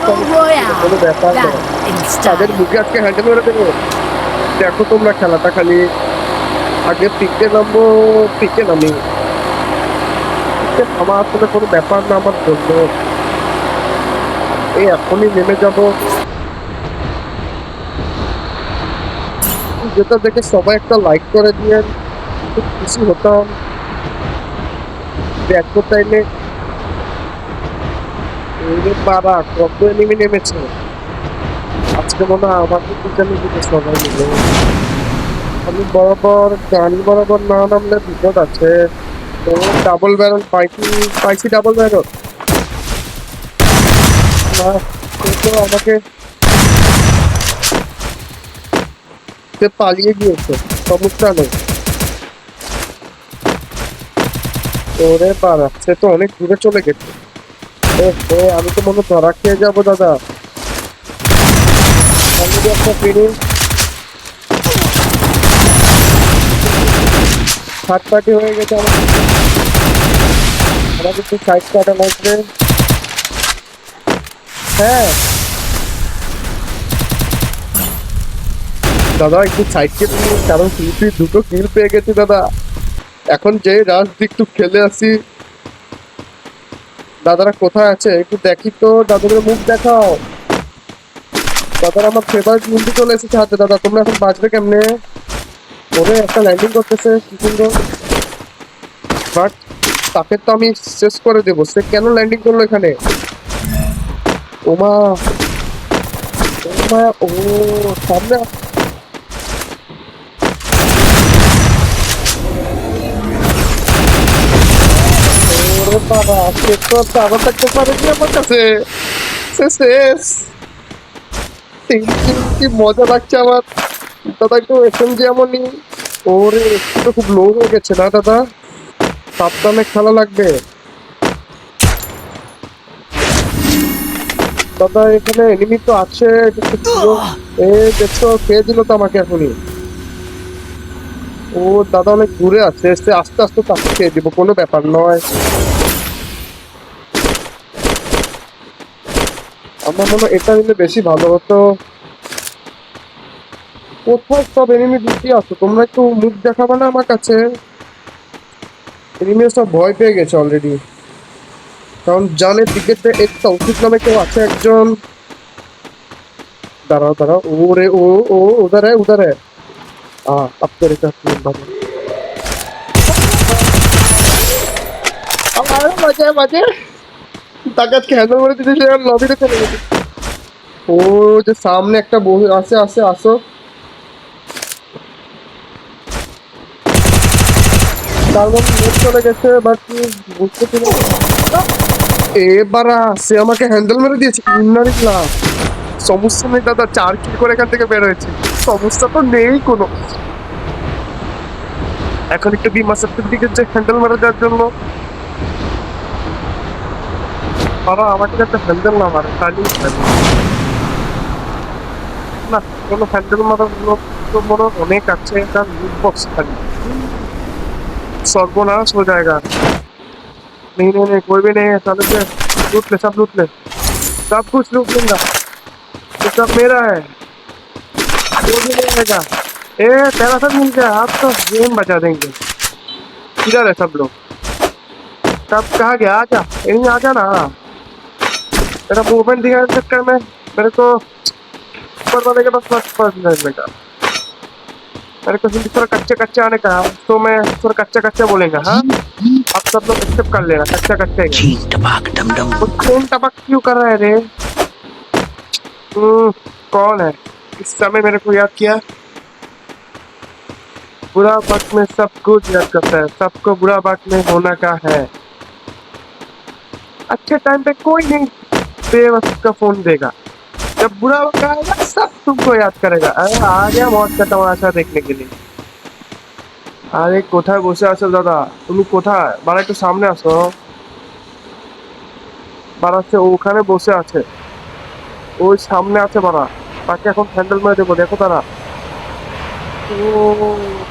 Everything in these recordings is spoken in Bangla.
কোনো ব্যাপার নয়। তাদের মুখে আজকে হ্যান্ডেল করে দেবো। দেখো তোমরা খেলাটা খালি আগে পিকে নামবো, পিকে নামি, পিকে নামা আসলে কোনো ব্যাপার না আমার জন্য। এই এখনই নেমে যাব, যেটা দেখে সবাই একটা লাইক করে দিয়ে খুব খুশি হতাম। দেখো টাইমে পাড়া কত এনিমি নেমেছে আজকে, মনে হয় আমাকে কি জানি দিতে সবাই মিলে। আমি বরাবর গান বরাবর না নামলে বিপদ আছে। তো ডাবল ব্যারল পাইছি ডাবল ব্যারল না, সে তো আমাকে, সে পালিয়ে গিয়েছে, সমস্যা নেই। ওরে বাড়া, সে তো অনেক দূরে চলে গেছে। আমি তো মনে ধরা খেয়ে যাবো দাদা। অলরেডি একটা ফিনিশ থার্ড পার্টি হয়ে গেছে আমার। আমাকে একটু সাইড কাটা লাগবে। হ্যাঁ দাদা, একটু সাইড কেটে নিন, কারণ কিল দুটো কিল পেয়ে গেছি দাদা। এখন যে রাশ একটু খেলে আসি। দাদারা কোথায় আছে একটু দেখি তো, দাদাদের মুখ দেখাও। দাদারা আমার ফেভারিট মুভি চলে এসেছে হাতে। দাদা তোমরা এখন বাঁচবে কেমনে? ওরে একটা ল্যান্ডিং করতেছে কি সুন্দর, বাট তাকে তো আমি শেষ করে দেবো। সে কেন ল্যান্ডিং করলো এখানে? ওমা, ওমা, ও সামনে। ওরে বাবা, সে তো আর আবার থাকতে পারে কি আমার কাছে? সে শেষ। কি মজা লাগছে আমার। দাদা একটু এসএমজি এমনই। ওরে একটু তো খুব লো হয়ে গেছে না দাদা? সাবধানে খেলা লাগবে দাদা। এখানে এনিমি তো আছে, এ দেখছো খেয়ে দিল তো আমাকে এখনই। ও দাদা অনেক দূরে আছে, সে আস্তে আস্তে তাকে খেয়ে দিব, কোনো ব্যাপার নয়। আমার মনে হয় এটা নিলে বেশি ভালো হতো। কোথায় সব এনিমি লুকিয়ে আছো তোমরা? একটু মুখ দেখাবে না আমার কাছে? এনিমি সব ভয় পেয়ে গেছে অলরেডি, কারণ জানে দিকেতে এক তৌফিক নামে কেউ আছে একজন। দাঁড়াও দাঁড়াও, ওরে ও, ও উধার হ্যায় উধার হ্যায়। अब तेरे साथ नहीं बाबा। আমার মজা মজা তাকাতকে হ্যান্ডেল করে দিতে, সে লবিতে চলে গেছে। ও যে সামনে একটা বসে আছে, আসে আসো। তার মধ্যে নেট চলে গেছে, বাট বুঝতে পেরে এবারা সে আমাকে হ্যান্ডেল মেরে দিয়েছে। ইন্নারি ক্লাস, সমস্যা নেই দাদা, 4 কিল করে এখান থেকে বের হয়েছে। সমস্যা তো নেই কোনো। এখন একটু বিমা সার্টিফিকেট যে হ্যান্ডেল মেরে দেওয়ার জন্য। বাবা আমাকে একটা হ্যান্ডেল না মারে, খালি না কোনো হ্যান্ডেল মারার লোক তো মনে হয় অনেক আছে। তার লুট বক্স খালি सर्वनाश हो जाएगा। नहीं नहीं नहीं, कोई भी नहीं है साले से। लूट ले, सब लूट ले, सब कुछ लूट लूंगा। ये सब मेरा है, कोई भी नहीं आएगा। ए तेरा सब मिल गया, आप तो गेम बचा देंगे। किधर है सब लोग? सब कहाँ गया? आजा यहीं आजा ना। तेरा मूवमेंट दिखाने के चक्कर में मेरे को ऊपर वाले के पास फर्स्ट फर्स्ट मिलने का। मेरे को सिर्फ थोड़ा कच्चे कच्चे आने का, तो मैं थोड़ा कच्चा कच्चा बोलेगा। हाँ आप सब लोग एक्सेप्ट कर लेना, कच्चा कच्चा चीन टपाक डम डम। वो खून टपक क्यों कर रहा है रे? कौन है इस समय मेरे को याद किया? बुरा वक्त में सब कुछ याद करता है, सबको बुरा वक्त में होना का है। अच्छे टाइम पे कोई नहीं बेवकूफ का फोन देगा, जब बुरा वक्त आएगा सब तुमको याद करेगा। अरे आ गया मौत का तमाशा देखने के लिए। আরে কোথায় বসে আছো দাদা? তুমি কোথায়? বাড়া একটু সামনে আসো। বাড়া সে ওখানে বসে আছে, ওই সামনে আছে বাড়া। তাকে এখন হ্যান্ডেল মেরে দেবো, দেখো তারা। ও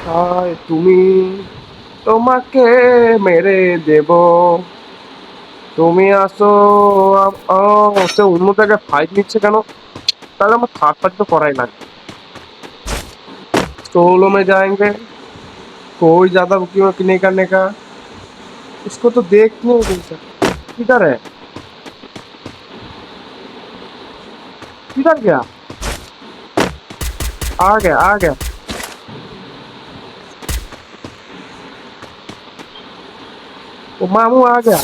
হায় তুমি, তোমাকে মেরে দেব। তুমি আসো। সে অন্য জায়গায় ফাইট নিচ্ছে কেন? তাহলে আমার থার্ড পার্টি तो করাই লাগবে। सोलो में जाएंगे, कोई ज्यादा बुकिंग नहीं करने का। इसको तो देख नहीं मिलता। किधर है? किधर गया? आ गया आ गया। वो मामू आ गया।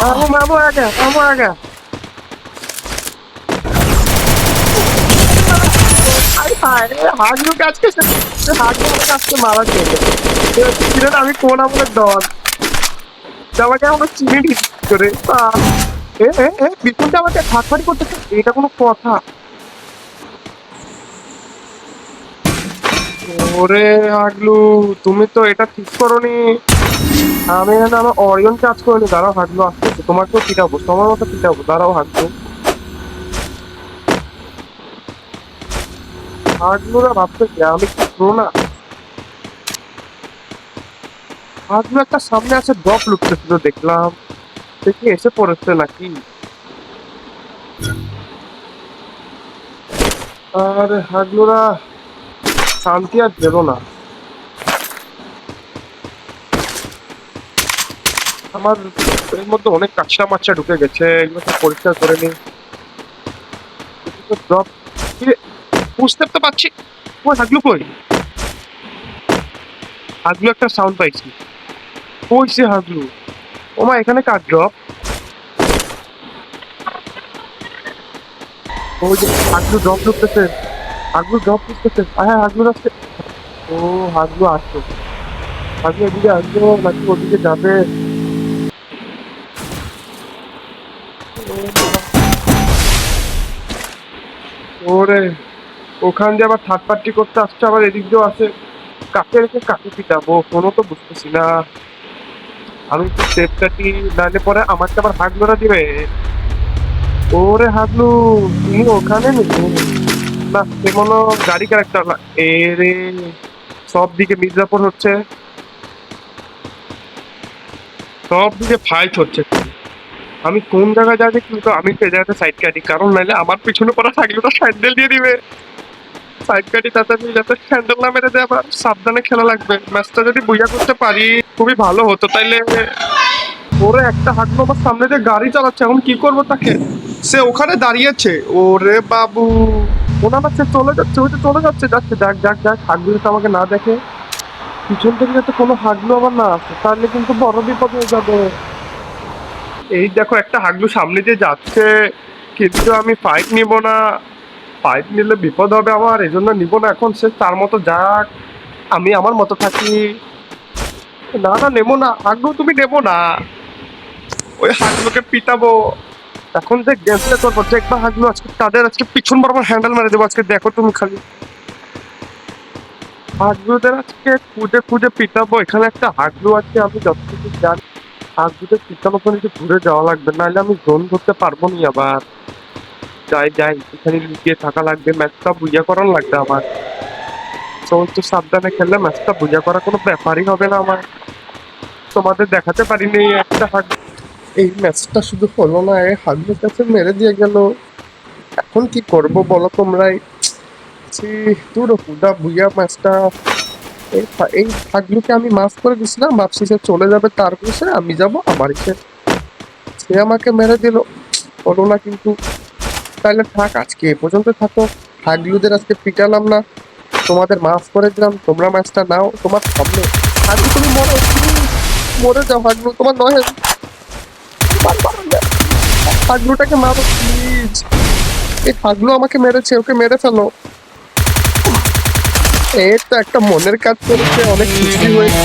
मामू मामू आ गया, मामू आ गया। हाय हाय, हागलू কাজ কে হাগলু আমাকে আজকে মারা খেয়েছে। ছিলেন আমি কোন আমাদের ডন আমাকে আমরা চিনি ঠিক করে বিপুলটা আমাকে ঠাট্টারি করতেছে, এটা কোনো কথা? ওরে হাগলু, তুমি তো এটা ঠিক করোনি। আমি এখানে আমার অরিয়ন কাজ করিনি। দাঁড়াও হাগলু আসতেছে, তোমাকেও পিটাবো, তোমার মতো পিটাবো। দাঁড়াও হাগলু। হাগলুরা ভাবতেছে আমি কি প্রো না? হাগলু একটা সামনে আছে, ড্রপ লুকতেছিল দেখলাম, দেখি এসে পড়েছে নাকি। আর হাগলুরা শান্তি আর পেল না। আমার এর মধ্যে অনেক কাঁচা মাচ্চা ঢুকে গেছে, এগুলোকে পরিষ্কার করে নি। ড্রপ বুঝতে তো পারছি। ওই হাগলু কই? হাগলু একটা সাউন্ড পাইছি। ওই সে হাগলু। ওমা এখানে কার ড্রপ? ওই যে হাগলু ড্রপ ঢুকতেছে, হাগলু ড্রপ ঢুকতেছে। হ্যাঁ হাগলু আসছে। ও হাগলু আসতো, হাগলু এদিকে আসবে নাকি ওদিকে যাবে? ওরে ওখান দিয়ে আবার থার্ড পার্টি করতে আসছে, আবার এদিক দিয়েও আছে। কাকে রেখে কাকে পিটাবো কোনো তো বুঝতেছি না। আমি একটু সেফ কাটি, নাহলে পরে আমাকে আবার হাগলুরা দিবে। ওরে হাগলু, তুমি ওখানে নেই না? সে কোনো গাড়ি ক্যারেক্টার না। এ রে, সব দিকে মির্জাপুর হচ্ছে, সব দিকে ফাইট হচ্ছে। আমি কোন জায়গায় যাচ্ছি, কিন্তু আমি সে জায়গাতে সাইড কাটি, কারণ নাহলে আমার পিছনে পড়া থাকলে স্যান্ডেল দিয়ে দিবে। সাইড কাটি তাড়াতাড়ি, যাতে স্যান্ডেল না মেরে দেয়। আবার সাবধানে খেলা লাগবে। ম্যাচটা যদি বুঝা করতে পারি খুবই ভালো হতো। তাইলে ওরে একটা হাঁটলো আমার সামনে দিয়ে গাড়ি চালাচ্ছে, এখন কি করবো তাকে? সে ওখানে দাঁড়িয়েছে। ওরে বাবু, ওনার সে চলে যাচ্ছে, ওই তো চলে যাচ্ছে, যাচ্ছে। যাক যাক যাক, হাগলু তো আমাকে না দেখে। পিছন থেকে যাতে কোনো হাগলু আবার না আসে, তাহলে কিন্তু বড় বিপদ হয়ে যাবে। এই দেখো একটা হাগলু সামনে দিয়ে যাচ্ছে, কিন্তু আমি ফাইট নিব না। ফাইট নিলে বিপদ হবে আমার, এই জন্য নিব না। এখন সে তার মতো যাক, আমি আমার মতো থাকি। না না, নেবো না হাগলু, তুমি নেবো না। ওই হাগলুকে পিটাবো। এখন যে গেমটা করবো, দেখবা হাগলু আজকে তাদের আজকে পিছন বরাবর হ্যান্ডেল মেরে দেবো আজকে, দেখো তুমি খালি। হাগলুদের আজকে খুঁজে খুঁজে পিটাবো। এখানে একটা হাগলু আছে, আমি যতটুকু জানি হাগলুদের পিছানোর জন্য একটু ঘুরে যাওয়া লাগবে, নাহলে আমি জোন ধরতে পারবো না। আবার যাই যাই, এখানে লুকিয়ে থাকা লাগবে, ম্যাচটা বুঝা করার লাগবে আমার। তো একটু সাবধানে খেললে ম্যাচটা বুঝা করা কোনো ব্যাপারই হবে না আমার। তোমাদের দেখাতে পারিনি একটা হাগ, এই ম্যাচটা শুধু হলো না, এই হাগলুর কাছে মেরে দিয়ে গেল। এখন কি করবো বলো তোমরাই? তোর হুদা বুইয়া ম্যাচটা। এই হাগলুকে আমি মাফ করে দিছিলাম, ভাবছি সে চলে যাবে তার দেশে, আমি যাব আমার ইসে। সে আমাকে মেরে দিল, হলো না কিন্তু। তাহলে থাক, আজকে এ পর্যন্ত থাকো। হাগলুদের আজকে পিটালাম না, তোমাদের মাফ করে দিলাম। তোমরা ম্যাচটা নাও তোমার সামনে। হাগলু তুমি মরো, তুমি মরে যাও হাগলু, তোমার নয়। হাগলুটাকে মারো প্লিজ। এই হাগলু আমাকে মেরেছে, ওকে মেরে ফেলো। এই তো একটা মনের কাজ করেছে, অনেক খুশি হয়েছে।